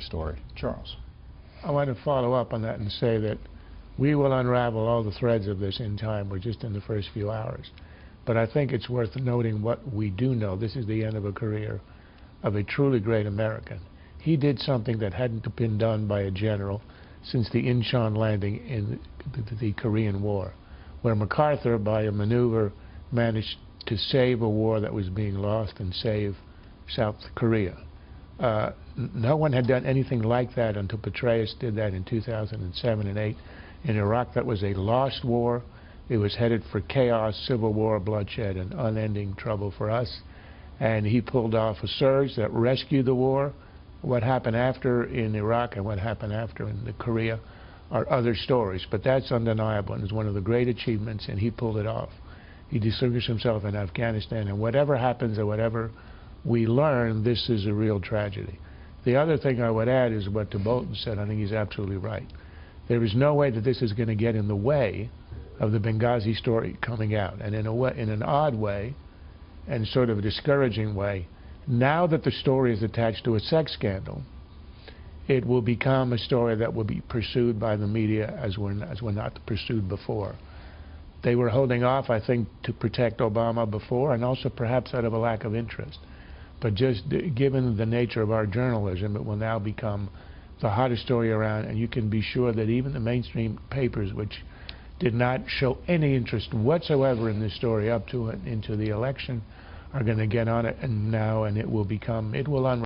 story. Charles. I want to follow up on that and say that we will unravel all the threads of this in time. We're just in the first few hours. But I think it's worth noting what we do know. This is the end of a career of a truly great American. He did something that hadn't been done by a general since the Incheon landing in the Korean War, where MacArthur, by a maneuver, managed to save a war that was being lost and save South Korea. No one had done anything like that until Petraeus did that in 2007 and 8. In Iraq, that was a lost war. It was headed for chaos, civil war, bloodshed, and unending trouble for us. And he pulled off a surge that rescued the war. What happened after in Iraq and what happened after in the Korea are other stories. But that's undeniable and is one of the great achievements, and he pulled it off. He distinguished himself in Afghanistan, and whatever happens or whatever we learn, this is a real tragedy. The other thing I would add is what Bolton said. I think he's absolutely right. There is no way that this is going to get in the way of the Benghazi story coming out. And in an odd way, and sort of a discouraging way, now that the story is attached to a sex scandal, it will become a story that will be pursued by the media as were not pursued before. They were holding off, I think, to protect Obama before, and also perhaps out of a lack of interest. But just given the nature of our journalism, it will now become the hottest story around, and you can be sure that even the mainstream papers, which did not show any interest whatsoever in this story up to and into the election, are going to get on it and now, and it will unravel.